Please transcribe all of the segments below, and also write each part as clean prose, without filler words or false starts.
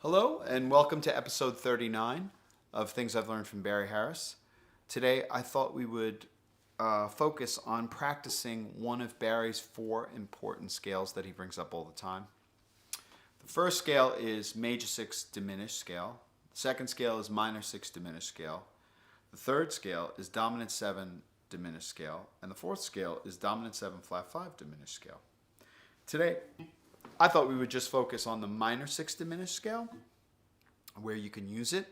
Hello and welcome to episode 39 of Things I've Learned from Barry Harris. Today I thought we would focus on practicing one of Barry's 4 important scales that he brings up all the time. The first scale is Major-6th Diminished Scale. The second scale is Minor-6th Diminished Scale. The third scale is Dominant-7 Diminished Scale. And the fourth scale is Dominant-7 Flat-5 Diminished Scale. Today I thought we would just focus on the Minor-6th Diminished Scale, where you can use it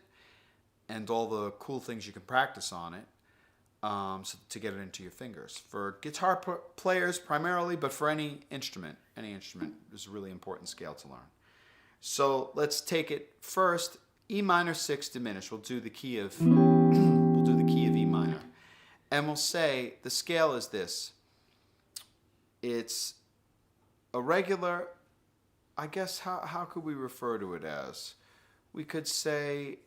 and all the cool things you can practice on it so to get it into your fingers. For guitar players primarily, but for any instrument is a really important scale to learn. So let's take it first. E minor-6 diminished. We'll do the key of E minor, and we'll say the scale is this. It's a regular. I guess how could we refer to it as? We could say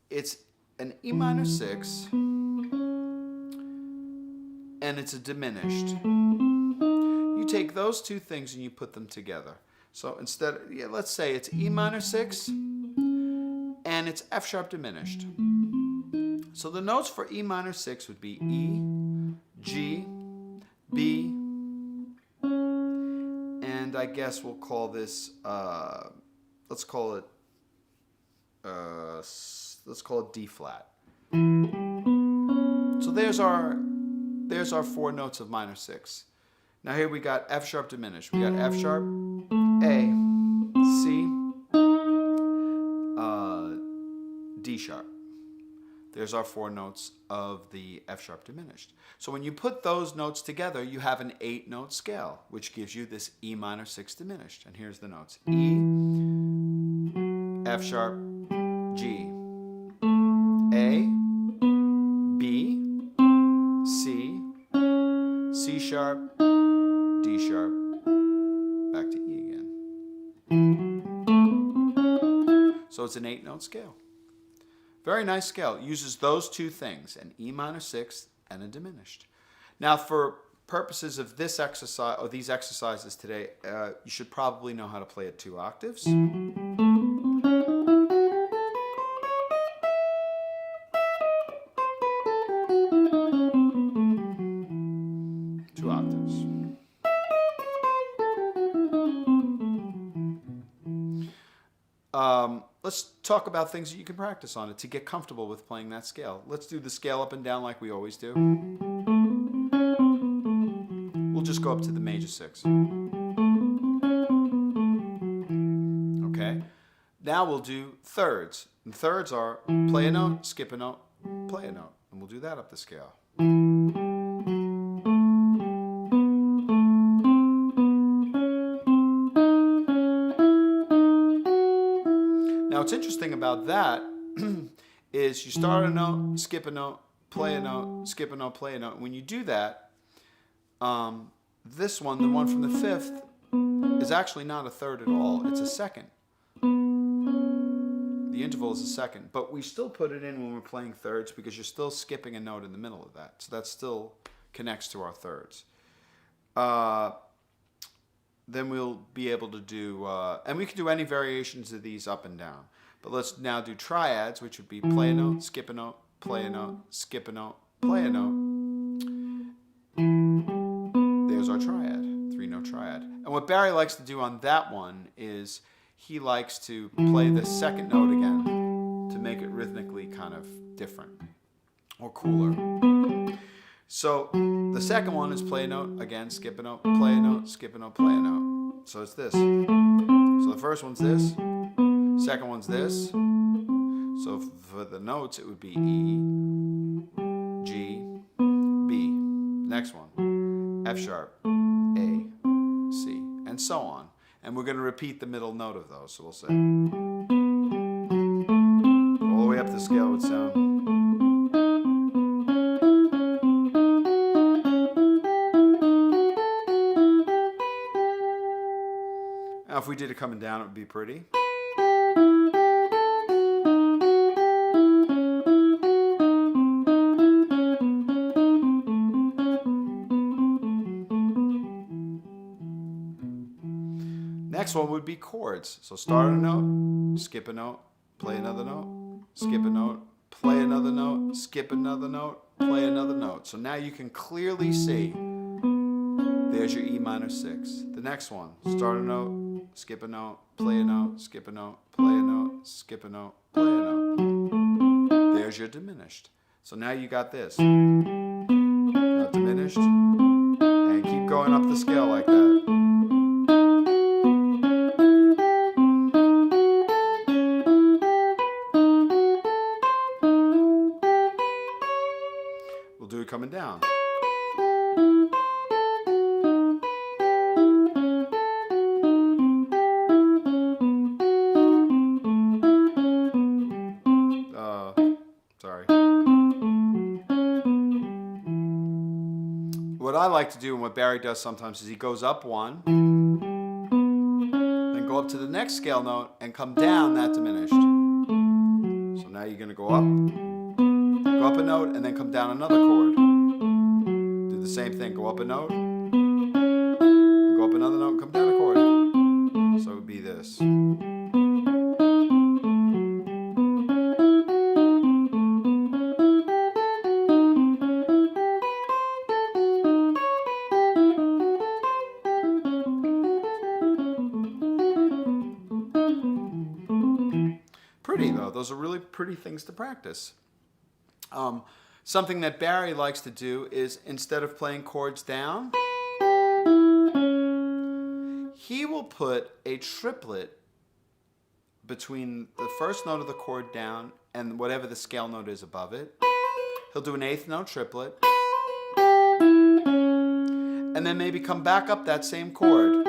it's an E minor 6 and it's a diminished. You take those two things and you put them together. So instead, let's say it's E minor 6 and it's F sharp diminished. So the notes for E minor 6 would be E, G, B, and I guess we'll call this, let's call it D flat. So there's our 4 notes of minor 6. Now here we got F sharp diminished. We got F sharp, A, C, D sharp. There's our 4 notes of the F sharp diminished. So when you put those notes together, you have an 8-note scale, which gives you this E minor 6 diminished. And here's the notes: E, F sharp, G, A, B, C, C sharp, D sharp, back to E again. So it's an 8-note scale. Very nice scale. It uses those two things, an E minor 6 and a diminished. Now, for purposes of this exercise or these exercises today, you should probably know how to play at 2 octaves. 2 octaves. Let's talk about things that you can practice on it to get comfortable with playing that scale. Let's do the scale up and down like we always do. We'll just go up to the major 6. Okay. Now we'll do thirds. And thirds are play a note, skip a note, play a note. And we'll do that up the scale. Now, what's interesting about that is you start a note, skip a note, play a note, skip a note, play a note. When you do that, this one, the one from the 5th, is actually not a third at all. It's a second. The interval is a second. But we still put it in when we're playing thirds because you're still skipping a note in the middle of that. So that still connects to our thirds. Then we'll be able to do, and we can do any variations of these up and down. But let's now do triads, which would be play a note, skip a note, play a note, skip a note, play a note. There's our triad, 3-note triad. And what Barry likes to do on that one is he likes to play the second note again to make it rhythmically kind of different or cooler. So the second one is play a note, again, skip a note, play a note, skip a note, play a note. So it's this. So the first one's this, second one's this. So for the notes, it would be E, G, B. Next one, F sharp, A, C, and so on. And we're going to repeat the middle note of those. So we'll say all the way up the scale would sound. Now, if we did it coming down, it would be pretty. Next one would be chords. So start a note, skip a note, play another note, skip a note, play another note, skip another note, play another note. So now you can clearly see there's your E minor 6. The next one, start a note, skip a note, play a note, skip a note, play a note, skip a note, play a note. There's your diminished. So now you got this. Now diminished, and keep going up the scale like that. We'll do it coming down. Sorry. What I like to do and what Barry does sometimes is he goes up one, then go up to the next scale note and come down that diminished. So now you're going to go up a note, and then come down another chord. Do the same thing, go up a note, go up another note, and come down a chord. So it would be this. Pretty though, those are really pretty things to practice. Something that Barry likes to do is instead of playing chords down, he will put a triplet between the first note of the chord down and whatever the scale note is above it. He'll do an eighth note triplet, and then maybe come back up that same chord.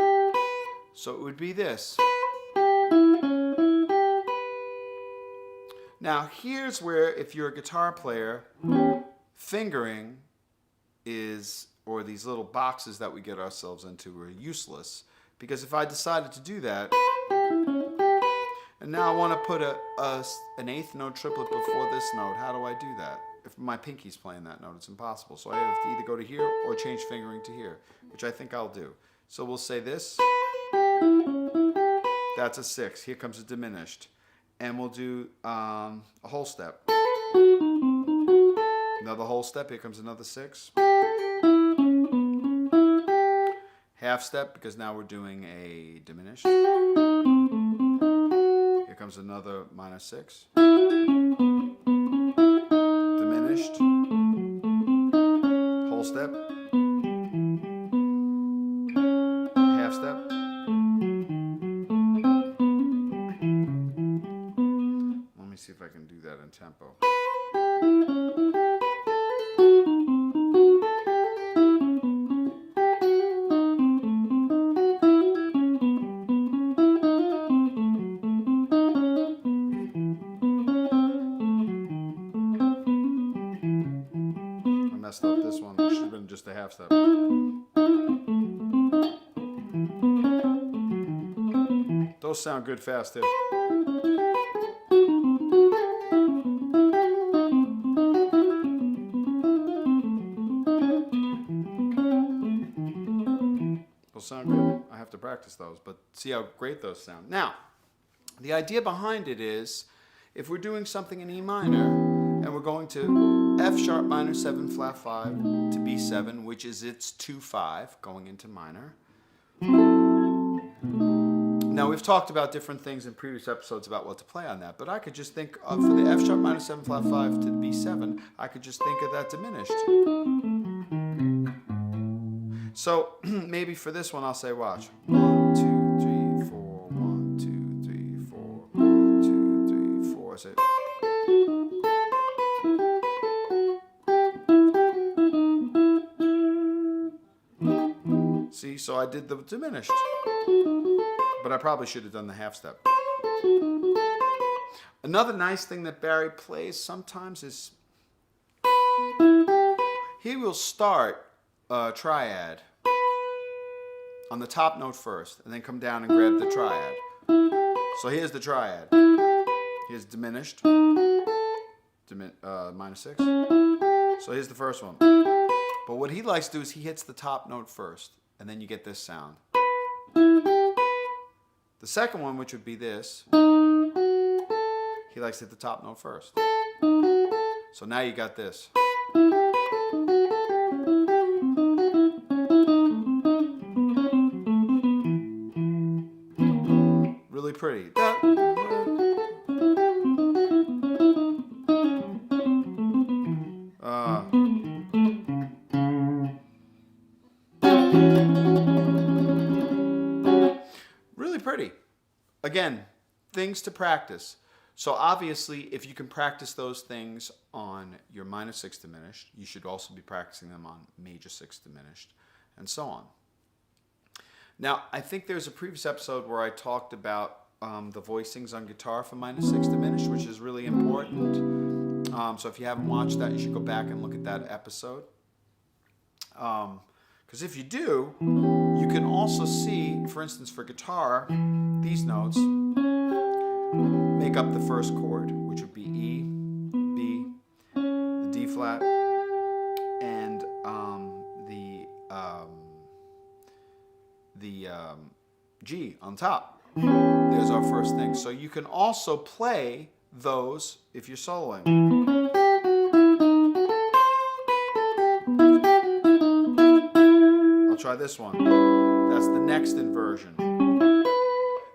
So it would be this. Now here's where, if you're a guitar player, fingering is, or these little boxes that we get ourselves into, are useless. Because if I decided to do that, and now I want to put an eighth note triplet before this note, how do I do that? If my pinky's playing that note, it's impossible. So I have to either go to here or change fingering to here, which I think I'll do. So we'll say this. That's a 6. Here comes a diminished. And we'll do a whole step. Another whole step. Here comes another 6. Half step, because now we're doing a diminished. Here comes another minor 6. Diminished. Whole step. Half step. See if I can do that in tempo. I messed up this one. It should have been just a half step. Those sound good fast too. Sound good. I have to practice those, but see how great those sound. Now, the idea behind it is, if we're doing something in E minor and we're going to F sharp minor 7 flat 5 to B7, which is its 2-5 going into minor. Now, we've talked about different things in previous episodes about what to play on that, but I could just think of, for the F sharp minor 7 flat 5 to B7, I could just think of that diminished. So maybe for this one, I'll say, watch. 1, 2, 3, 4. 1, 2, 3, 4. 2, 3, 4. I say. See, so I did the diminished, but I probably should have done the half step. Another nice thing that Barry plays sometimes is he will start a triad on the top note first, and then come down and grab the triad. So here's the triad. Here's diminished, minor 6. So here's the first one. But what he likes to do is he hits the top note first, and then you get this sound. The second one, which would be this, he likes to hit the top note first. So now you got this. Really pretty. Really pretty. Again, things to practice. So obviously, if you can practice those things on your minor 6th diminished, you should also be practicing them on major 6th diminished, and so on. Now, I think there's a previous episode where I talked about the voicings on guitar for minor 6th diminished, which is really important. So if you haven't watched that, you should go back and look at that episode. Because if you do, you can also see, for instance, for guitar, these notes make up the first chord, which would be E, B, the D flat, and the G on top. There's our first thing. So you can also play those if you're soloing. I'll try this one. That's the next inversion.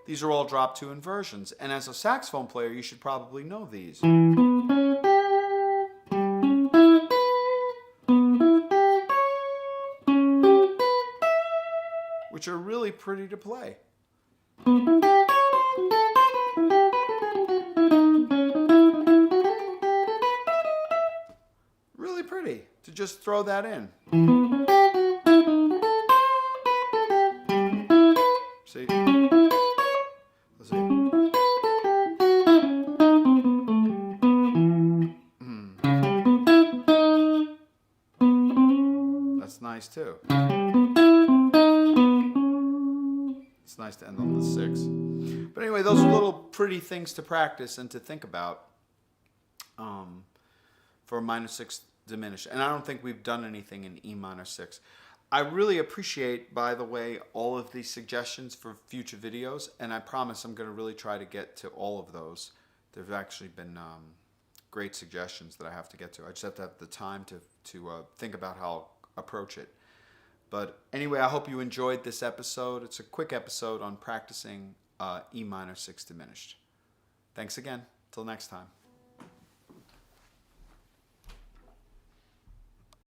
These are all drop 2 inversions, and as a saxophone player, you should probably know these. Which are really pretty to play. Really pretty to just throw that in. See? Let's see. That's nice too. It's nice to end on the 6. But anyway, those are little pretty things to practice and to think about for minor 6th diminished. And I don't think we've done anything in E minor 6. I really appreciate, by the way, all of these suggestions for future videos, and I promise I'm going to really try to get to all of those. There have actually been great suggestions that I have to get to. I just have to have the time to think about how I'll approach it. But anyway, I hope you enjoyed this episode. It's a quick episode on practicing E minor 6th diminished. Thanks again. Till next time.